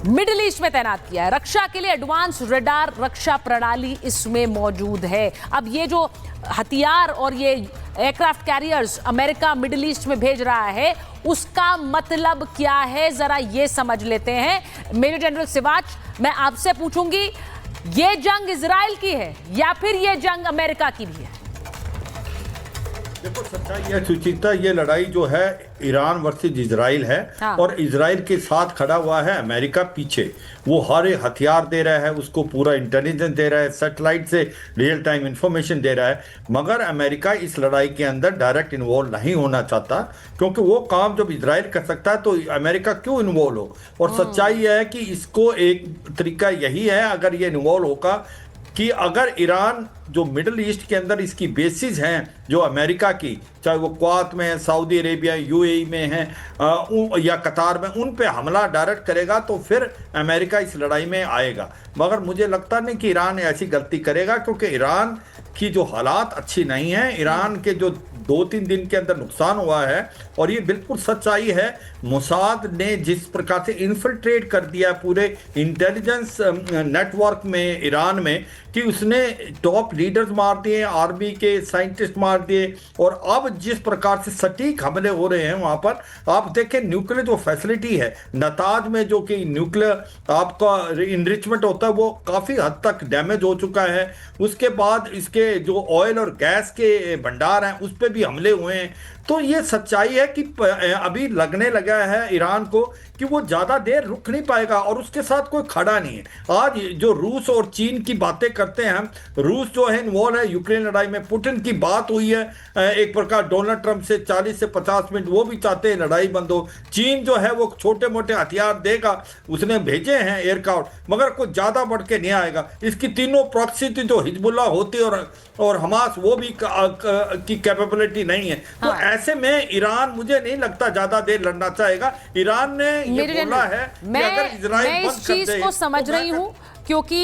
मिडिल ईस्ट में तैनात किया है। रक्षा के लिए एडवांस रडार रक्षा प्रणाली इसमें मौजूद है। अब ये जो हथियार और ये aircraft carriers America middle east में भेज रहा है, उसका मतलब क्या है, जरा ये समझ लेते हैं। मेजर जनरल सिवाच, मैं आपसे पूछूंगी, ये जंग इजराइल की है या फिर ये जंग अमेरिका की भी है? देखो, सच्चाई है सुचिता, ये लड़ाई जो है ईरान वर्सेस इजराइल है। हाँ। और इजराइल के साथ खड़ा हुआ है अमेरिका पीछे। वो हर हथियार दे रहा है, उसको पूरा इंटेलिजेंस दे रहा है, सैटेलाइट से रियल टाइम इंफॉर्मेशन दे रहा है। मगर अमेरिका इस लड़ाई के अंदर डायरेक्ट इन्वॉल्व नहीं होना चाहता, क्योंकि वो काम जब इजराइल कर सकता है तो अमेरिका क्यों इन्वॉल्व हो। और सच्चाई है कि इसको एक तरीका यही है, अगर ये इन्वॉल्व होगा, कि अगर ईरान जो मिडिल ईस्ट के अंदर इसकी बेसिस हैं जो अमेरिका की, चाहे वो क्वात में है, सऊदी अरेबिया, यूएई में है या कतार में, उन पे हमला डायरेक्ट करेगा तो फिर अमेरिका इस लड़ाई में आएगा। मगर मुझे लगता नहीं कि ईरान ऐसी गलती करेगा, क्योंकि ईरान की जो हालात अच्छी नहीं है। ईरान के जो 2-3 दिन के अंदर नुकसान हुआ है, और ये बिल्कुल सच्चाई है, मोसाद ने जिस प्रकार से इन्फिल्ट्रेट कर दिया पूरे इंटेलिजेंस नेटवर्क में ईरान में, कि उसने टॉप लीडर्स मार दिए, आर्मी के साइंटिस्ट मार दिए। और अब जिस प्रकार से सटीक हमले हो रहे हैं वहाँ पर, आप देखें न्यूक्लियर जो फैसिलिटी है नताज में, जो कि न्यूक्लियर आपका इनरिचमेंट होता है, वो काफ़ी हद तक डैमेज हो चुका है। उसके बाद इसके जो ऑयल और गैस के भंडार हैं उस पर भी हमले हुए हैं। तो ये सच्चाई है कि अभी लगने लगा है ईरान को कि वो ज़्यादा देर रुक नहीं पाएगा, और उसके साथ कोई खड़ा नहीं है। आज जो रूस और चीन की बातें करते हैं हम, रूस जो है इन्वॉल्व है यूक्रेन लड़ाई में, पुतिन की बात हुई है एक प्रकार डोनाल्ड ट्रंप से 40 से 50 मिनट, वो भी चाहते हैं लड़ाई बंद हो। चीन जो है वो छोटे मोटे हथियार देगा, उसने भेजे हैं एयरक्राफ्ट, मगर कुछ ज़्यादा बढ़ के नहीं आएगा। इसकी तीनों प्रॉक्सी जो हिजबुल्लाह होती और हमास, वो भी की कैपेबिलिटी नहीं है। तो ऐसे में ईरान मुझे नहीं लगता ज्यादा देर लड़ना चाहेगा। ईरान ने ये बोला है कि अगर इजराइल मैं इस चीज को समझ रही हूं, क्योंकि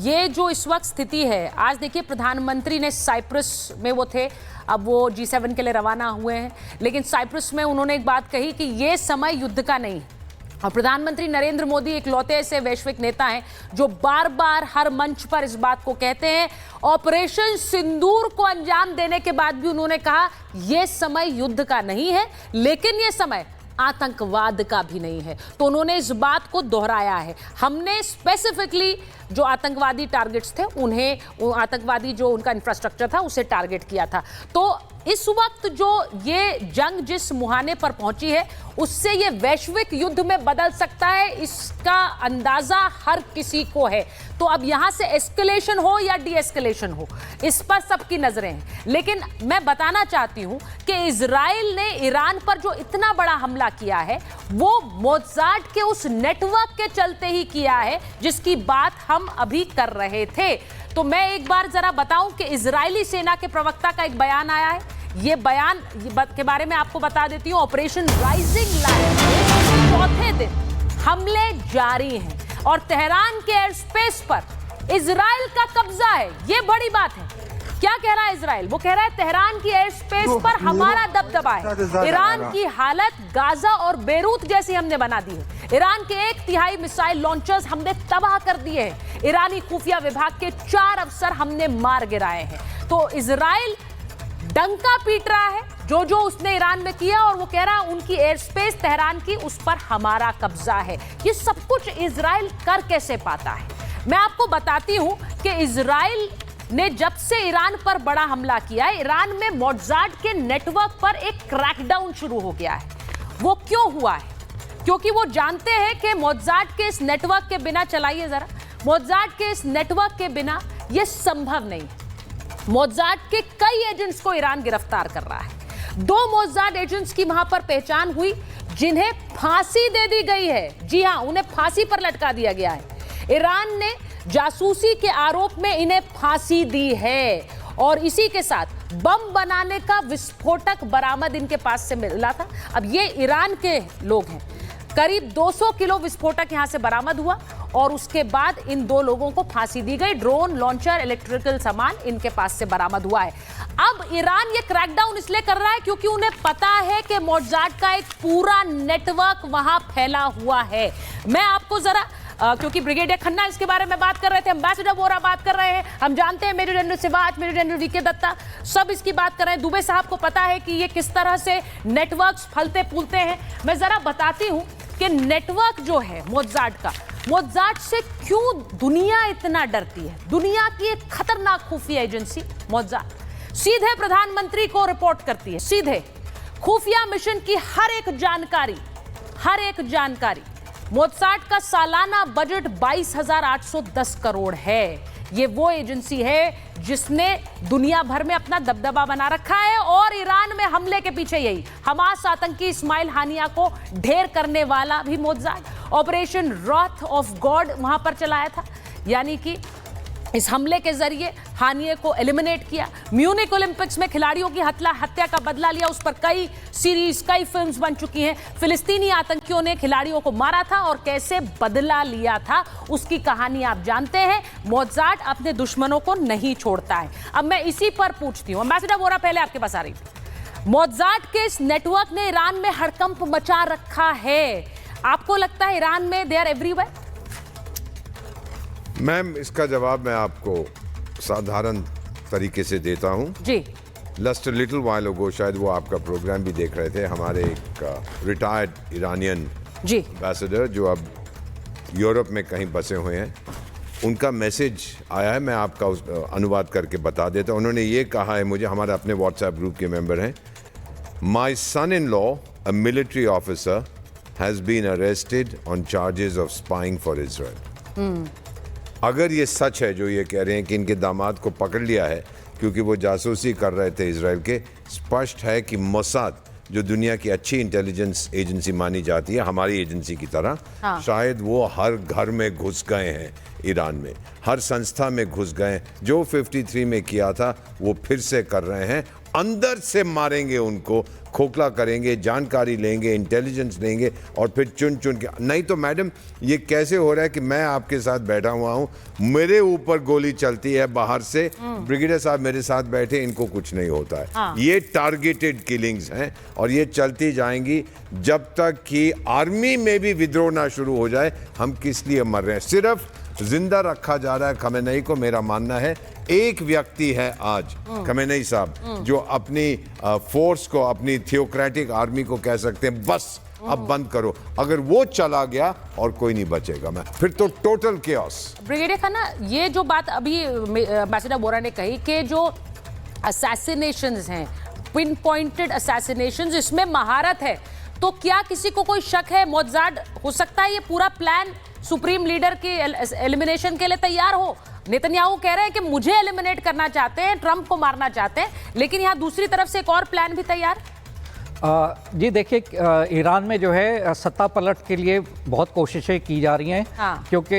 ये जो इस वक्त स्थिति है, आज देखिए प्रधानमंत्री ने साइप्रस में वो थे, अब वो G7 के लिए रवाना हुए हैं, लेकिन साइप्रस में उन्होंने एक बात कही कि ये समय युद्ध का नहीं है। और प्रधानमंत्री नरेंद्र मोदी इकलौते ऐसे वैश्विक नेता हैं जो बार बार हर मंच पर इस बात को कहते हैं। ऑपरेशन सिंदूर को अंजाम देने के बाद भी उन्होंने कहा यह समय युद्ध का नहीं है, लेकिन यह समय आतंकवाद का भी नहीं है। तो उन्होंने इस बात को दोहराया है। हमने स्पेसिफिकली जो आतंकवादी टारगेट्स थे उन्हें, आतंकवादी जो उनका इंफ्रास्ट्रक्चर था उसे टारगेट किया था। तो इस वक्त जो ये जंग जिस मुहाने पर पहुंची है, उससे ये वैश्विक युद्ध में बदल सकता है, इसका अंदाजा हर किसी को है। तो अब यहां से एस्केलेशन हो या डी एस्केलेशन हो, इस पर सबकी नजरें हैं। लेकिन मैं बताना चाहती हूं कि इजराइल ने ईरान पर जो इतना बड़ा हमला किया है, वो मोसाद के उस नेटवर्क के चलते ही किया है जिसकी बात हम अभी कर रहे थे। तो मैं एक बार जरा बताऊं कि इजरायली सेना के प्रवक्ता का एक बयान आया है। ये बयान के बारे में आपको बता देती हूं। ऑपरेशन राइजिंग लायन के चौथे दिन हमले जारी हैं और तेहरान के एयर स्पेस पर इजराइल का कब्जा है। ये बड़ी बात है। क्या कह रहा है इजराइल? वो कह रहा है तेहरान की एयर स्पेस पर हमारा दबदबा है। ईरान की हालत गाजा और बेरूत जैसी हमने बना दी है। ईरान के 1/3 मिसाइल लॉन्चर्स हमने तबाह कर दिए हैं। ईरानी खुफिया विभाग के 4 अफसर हमने मार गिराए हैं। तो इजराइल डंका पीट रहा है जो जो उसने ईरान में किया, और वो कह रहा है उनकी एयर स्पेस तेहरान की, उस पर हमारा कब्जा है। ये सब कुछ इजराइल कर कैसे पाता है? मैं आपको बताती हूं कि इजराइल ने जब से ईरान पर बड़ा हमला किया है, ईरान में मोसाद के नेटवर्क पर एक क्रैकडाउन शुरू हो गया है। वो क्यों हुआ है? क्योंकि वो जानते हैं कि मोज़ार्ट के इस नेटवर्क के बिना, चलाइए जरा, मोज़ार्ट के इस नेटवर्क के बिना यह संभव नहीं है। मोज़ार्ट के कई एजेंट्स को ईरान गिरफ्तार कर रहा है। 2 मोज़ार्ट एजेंट्स की वहां पर पहचान हुई जिन्हें फांसी दे दी गई है। जी हां, उन्हें फांसी पर लटका दिया गया है। ईरान ने जासूसी के आरोप में इन्हें फांसी दी है और इसी के साथ बम बनाने का विस्फोटक बरामद इनके पास से मिला था। अब ये ईरान के लोग हैं। करीब 200 किलो विस्फोटक यहां से बरामद हुआ और उसके बाद इन 2 लोगों को फांसी दी गई। ड्रोन, लॉन्चर, इलेक्ट्रिकल सामान इनके पास से बरामद हुआ है। अब ईरान ये क्रैकडाउन इसलिए कर रहा है क्योंकि उन्हें पता है कि मोज़ार्ट का एक पूरा नेटवर्क वहां फैला हुआ है। मैं आपको जरा क्योंकि ब्रिगेडियर खन्ना इसके बारे में बात कर रहे थे, एम्बेसडर वोरा बात कर रहे हैं, हम जानते हैं major general Siwach, major general V K Dutta सब इसकी बात कर रहे हैं। दुबे साहब को पता है कि ये किस तरह से नेटवर्क्स फलते फूलते हैं। मैं जरा बताती हूं कि नेटवर्क जो है मोज़ार्ट का, मोज़ार्ट से क्यों दुनिया इतना डरती है। दुनिया की एक खतरनाक खुफिया एजेंसी मोज़ार्ट सीधे प्रधानमंत्री को रिपोर्ट करती है, सीधे खुफिया मिशन की हर एक जानकारी। मोज़ार्ट का सालाना बजट 22,810 करोड़ है। ये वो एजेंसी है जिसने दुनिया भर में अपना दबदबा बना रखा है और ईरान में हमले के पीछे यही हमास आतंकी इस्माइल हानिया को ढेर करने वाला भी मोज़ार्ट। ऑपरेशन रॉथ ऑफ गॉड वहां पर चलाया था, यानी कि इस हमले के जरिए हानिये को एलिमिनेट किया। म्यूनिक ओलंपिक्स में खिलाड़ियों की हत्या का बदला लिया, उस पर कई सीरीज, कई फिल्म्स बन चुकी हैं। फिलिस्तीनी आतंकियों ने खिलाड़ियों को मारा था और कैसे बदला लिया था उसकी कहानी आप जानते हैं। मोज़ार्ट अपने दुश्मनों को नहीं छोड़ता है। अब मैं इसी पर पूछती हूँ, एम्बेसडर वोरा पहले आपके पास आ रही थी। मोज़ार्ट के इस नेटवर्क ने ईरान में हड़कंप मचा रखा है। आपको लगता है ईरान में दे आर एवरीवेयर? मैम, इसका जवाब मैं आपको साधारण तरीके से देता हूं जी। जस्ट लिटिल व्हाइल अगो, शायद वो आपका प्रोग्राम भी देख रहे थे, हमारे एक रिटायर्ड ईरानियन जी एम्बेसडर जो अब यूरोप में कहीं बसे हुए हैं, उनका मैसेज आया है, मैं आपका अनुवाद करके बता देता हूं। उन्होंने ये कहा है मुझे, हमारे अपने व्हाट्सएप ग्रुप के मेंबर हैं, my son in law a military officer has been arrested on charges of spying for Israel. अगर ये सच है जो ये कह रहे हैं कि इनके दामाद को पकड़ लिया है क्योंकि वो जासूसी कर रहे थे इजराइल के, स्पष्ट है कि मोसाद जो दुनिया की अच्छी इंटेलिजेंस एजेंसी मानी जाती है, हमारी एजेंसी की तरह, शायद वो हर घर में घुस गए हैं ईरान में, हर संस्था में घुस गए। जो 53 में किया था वो फिर से कर रहे हैं। अंदर से मारेंगे उनको, खोखला करेंगे, जानकारी लेंगे, इंटेलिजेंस लेंगे और फिर चुन चुन के। नहीं तो मैडम, ये कैसे हो रहा है कि मैं आपके साथ बैठा हुआ हूँ, मेरे ऊपर गोली चलती है बाहर से, ब्रिगेडियर साहब मेरे साथ बैठे, इनको कुछ नहीं होता है। ये टारगेटेड किलिंग्स हैं और ये चलती जाएंगी जब तक कि आर्मी में भी विद्रोह ना शुरू हो जाए। हम किस लिए मर रहे हैं? सिर्फ जिंदा रखा जा रहा है खमेनेई को। मेरा मानना है एक व्यक्ति है आज, खमेनेई साहब, जो अपनी फोर्स को, अपनी थियोक्रेटिक आर्मी को कह सकते हैं बस अब बंद करो। अगर वो चला गया और कोई नहीं बचेगा, मैं फिर तो टोटल केओस। ब्रिगेडियर खन्ना, ये जो बात अभी एम्बेसडर वोरा ने कही कि जो असैसिनेशंस हैं, पिन पॉइंटेड असैसिनेशंस, इसमें महारत है, तो क्या किसी को कोई शक है मोज़ार्ट हो सकता है ये पूरा प्लान सुप्रीम लीडर के एलिमिनेशन के लिए तैयार हो? नेतन्याहू कह रहे हैं कि मुझे एलिमिनेट करना चाहते हैं, ट्रंप को मारना चाहते हैं, लेकिन यहाँ दूसरी तरफ से एक और प्लान भी तैयार। जी देखिए, ईरान में जो है सत्ता पलट के लिए बहुत कोशिशें की जा रही हैं। क्योंकि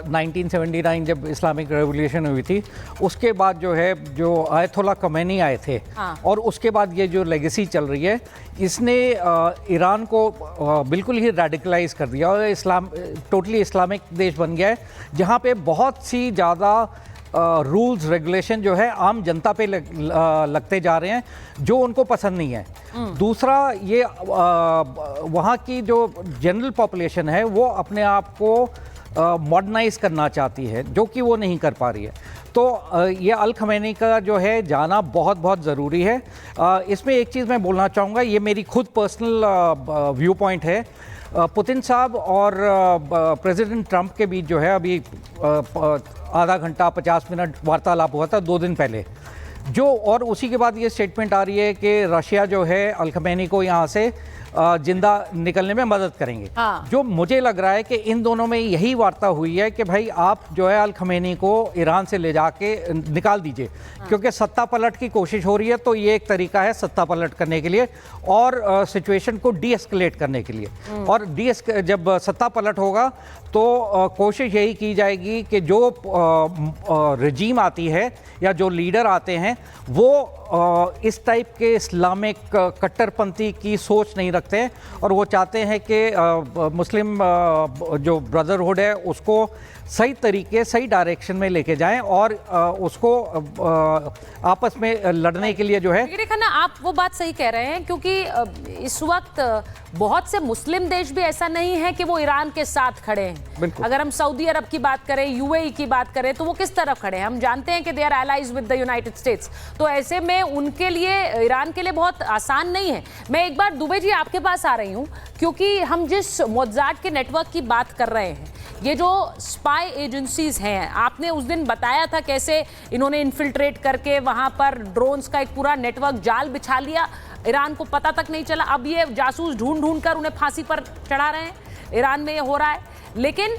1979 जब इस्लामिक रेवोल्यूशन हुई थी, उसके बाद जो है जो आयतुल्लाह खमेनी आए थे, और उसके बाद ये जो लेगेसी चल रही है, इसने ईरान को बिल्कुल ही रेडिकलाइज कर दिया और टोटली इस्लामिक देश बन गया है, जहाँ पे बहुत सी ज़्यादा रूल्स रेगुलेशन जो है आम जनता पे लगते जा रहे हैं, जो उनको पसंद नहीं है। दूसरा, ये वहाँ की जो जनरल पॉपुलेशन है वो अपने आप को मॉडर्नाइज करना चाहती है, जो कि वो नहीं कर पा रही है। तो ये अल खमेनी का जो है जाना बहुत बहुत ज़रूरी है। इसमें एक चीज़ मैं बोलना चाहूँगा, ये मेरी खुद पर्सनल व्यू पॉइंट है। पुतिन साहब और प्रेसिडेंट ट्रंप के बीच जो है अभी आधा घंटा 50 मिनट वार्तालाप हुआ था 2 दिन पहले, जो, और उसी के बाद ये स्टेटमेंट आ रही है कि रशिया जो है अल खमेनी को यहाँ से जिंदा निकलने में मदद करेंगे। हाँ। जो मुझे लग रहा है कि इन दोनों में यही वार्ता हुई है कि भाई आप जो है अल खमेनी को ईरान से ले जाके निकाल दीजिए, क्योंकि सत्ता पलट की कोशिश हो रही है, तो ये एक तरीका है सत्ता पलट करने के लिए और सिचुएशन को डी एस्केलेट करने के लिए। और जब सत्ता पलट होगा तो कोशिश यही की जाएगी कि जो रजीम आती है या जो लीडर आते हैं वो इस टाइप के इस्लामिक कट्टरपंथी की सोच नहीं रखते हैं और वो चाहते हैं कि मुस्लिम जो ब्रदरहुड है उसको सही तरीके सही डायरेक्शन में लेके जाएं और उसको आपस में लड़ने के लिए जो है। देखिए खन्ना, आप वो बात सही कह रहे हैं, क्योंकि इस वक्त बहुत से मुस्लिम देश भी ऐसा नहीं है कि वो ईरान के साथ खड़े हैं। अगर हम सऊदी अरब की बात करें, यूएई की बात करें, तो वो किस तरफ खड़े हैं? हम जानते हैं कि they are allies with the United States. तो ऐसे में उनके लिए, ईरान के लिए बहुत आसान नहीं है। मैं एक बार दुबे जी आपके पास आ रही हूँ, क्योंकि हम जिस मोज़ार्ट के नेटवर्क की बात कर रहे हैं, ये जो स्पाई एजेंसीज हैं, आपने उस दिन बताया था कैसे इन्होंने इन्फिल्ट्रेट करके वहां पर ड्रोन्स का एक पूरा नेटवर्क जाल बिछा लिया, ईरान को पता तक नहीं चला। अब ये जासूस ढूंढ कर उन्हें फांसी पर चढ़ा रहे हैं, ईरान में ये हो रहा है। लेकिन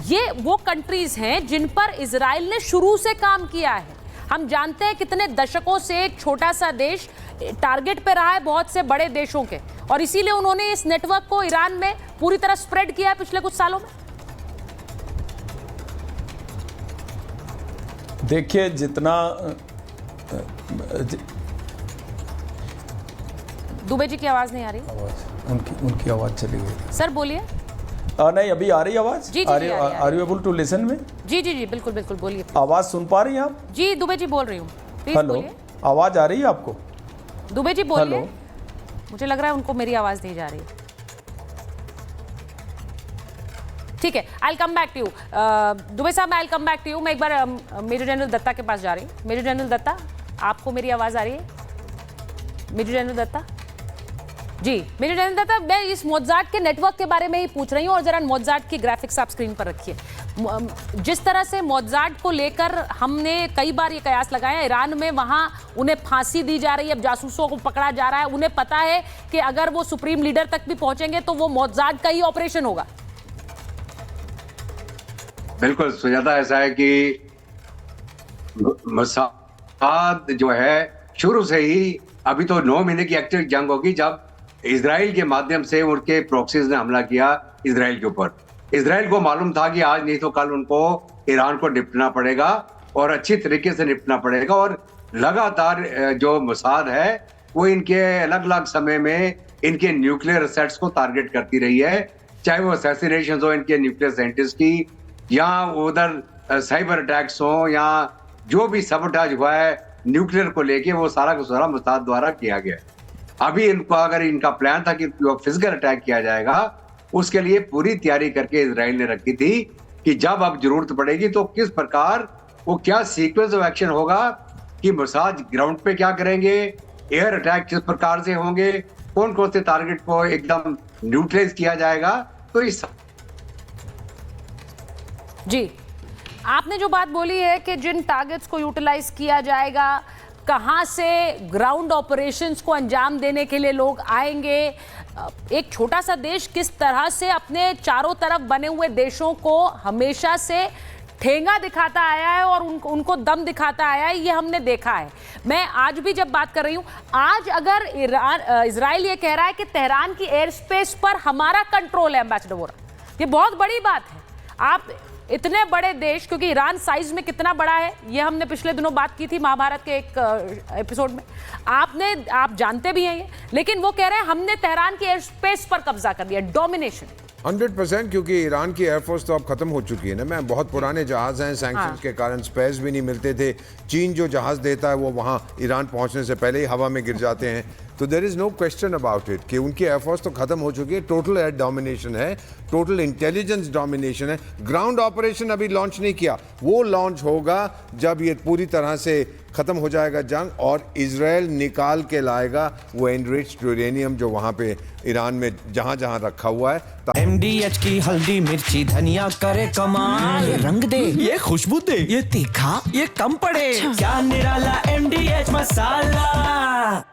ये वो कंट्रीज हैं जिन पर इजराइल ने शुरू से काम किया है। हम जानते हैं कितने दशकों से एक छोटा सा देश टारगेट पे रहा है बहुत से बड़े देशों के, और इसीलिए उन्होंने इस नेटवर्क को ईरान में पूरी तरह स्प्रेड किया है पिछले कुछ सालों में। देखिए, जितना दुबे जी की आवाज नहीं आ रही। उनकी आवाज चली गई। सर बोलिए। नहीं, अभी आ रही आवाज। जी, आ रही है। Are you able to listen me? जी जी जी, बिल्कुल बिल्कुल, बोलिए। आवाज सुन पा रही हैं आप? जी दुबे जी बोल रही हूँ, प्लीज हेलो, बोलिए। आवाज आ रही है आपको? दुबे जी बोलिए। हेलो, मुझे लग रहा है उनको मेरी आवाज नहीं जा रही है। ठीक है, I will come back to you. Dubey साहब, I will come back to you. मैं एक बार मेजर जनरल दत्ता के पास जा रही हूँ। मेजर जनरल दत्ता, आपको मेरी आवाज आ रही है? मेजर जनरल दत्ता जी। मेजर जनरल दत्ता, मैं इस मोज़ार्ट के नेटवर्क के बारे में ही पूछ रही हूँ, और जरा मोज़ार्ट की ग्राफिक्स आप स्क्रीन पर रखिए। जिस तरह से मोज़ार्ट को लेकर हमने कई बार ये कयास लगाया, ईरान में वहाँ उन्हें फांसी दी जा रही है, अब जासूसों को पकड़ा जा रहा है। उन्हें पता है कि अगर वो सुप्रीम लीडर तक भी पहुंचेंगे तो वो मोज़ार्ट का ही ऑपरेशन होगा। बिल्कुल सुजाता, ऐसा है कि मोसाद जो है शुरू से ही, अभी तो 9 महीने की एक्टिव जंग होगी जब इजराइल के माध्यम से उनके प्रॉक्सीज ने हमला किया इजराइल के ऊपर। इजराइल को मालूम था कि आज नहीं तो कल उनको ईरान को निपटना पड़ेगा और अच्छी तरीके से निपटना पड़ेगा, और लगातार जो मोसाद है वो इनके अलग अलग समय में इनके न्यूक्लियर असेट्स को टारगेट करती रही है, चाहे वो असैसिनेशन हो इनके न्यूक्लियर साइंटिस्ट की, या उधर साइबर अटैक्स हो, या जो भी सबोटाज हुआ है न्यूक्लियर को लेके, वो सारा का सारा मोसाद द्वारा किया गया। अभी इनको, अगर इनका प्लान था कि फिजिकल अटैक किया जाएगा, उसके लिए पूरी तैयारी करके इजराइल ने रखी थी कि जब अब जरूरत पड़ेगी तो किस प्रकार वो, क्या सीक्वेंस ऑफ एक्शन होगा कि मोसाद ग्राउंड पे क्या करेंगे, एयर अटैक किस प्रकार से होंगे, कौन कौन से टारगेट को एकदम न्यूट्रलाइज किया जाएगा। तो इस जी, आपने जो बात बोली है कि जिन टारगेट्स को यूटिलाइज किया जाएगा, कहां से ग्राउंड ऑपरेशंस को अंजाम देने के लिए लोग आएंगे, एक छोटा सा देश किस तरह से अपने चारों तरफ बने हुए देशों को हमेशा से ठेंगा दिखाता आया है और उनको दम दिखाता आया है, ये हमने देखा है। मैं आज भी जब बात कर रही हूं, आज अगर इजराइल ये कह रहा है कि तेहरान की एयर स्पेस पर हमारा कंट्रोल है, एम्बेसडर वोरा, ये बहुत बड़ी बात है। आप इतने बड़े देश, क्योंकि ईरान साइज में कितना बड़ा है ये हमने पिछले दिनों बात की थी महाभारत के एक एपिसोड में, आप जानते भी हैं ये, लेकिन वो कह रहे हैं हमने तेहरान की एयर स्पेस पर कब्जा कर दिया, डोमिनेशन। 100%, क्योंकि ईरान की एयरफोर्स तो अब खत्म हो चुकी है ना। मैं बहुत पुराने जहाज हैं, सैंक्शंस के कारण स्पेस भी नहीं मिलते थे। चीन जो जहाज देता है वो वहाँ ईरान पहुँचने से पहले ही हवा में गिर जाते हैं। तो there is no question about it कि उनकी एयरफोर्स तो खत्म हो चुकी है। टोटल एयर डोमिनेशन है, टोटल इंटेलिजेंस डोमिनेशन है। ग्राउंड ऑपरेशन अभी लॉन्च नहीं किया, वो लॉन्च होगा जब ये पूरी तरह से खत्म हो जाएगा जंग और इजराइल निकाल के लाएगा वो एनरिच्ड यूरेनियम जो वहाँ पे ईरान में जहाँ जहाँ रखा हुआ है। MDH की हल्दी मिर्ची धनिया करे कमाल, ये रंग दे, ये खुशबू दे, ये तीखा, ये कम पड़े, क्या निराला MDH मसाला।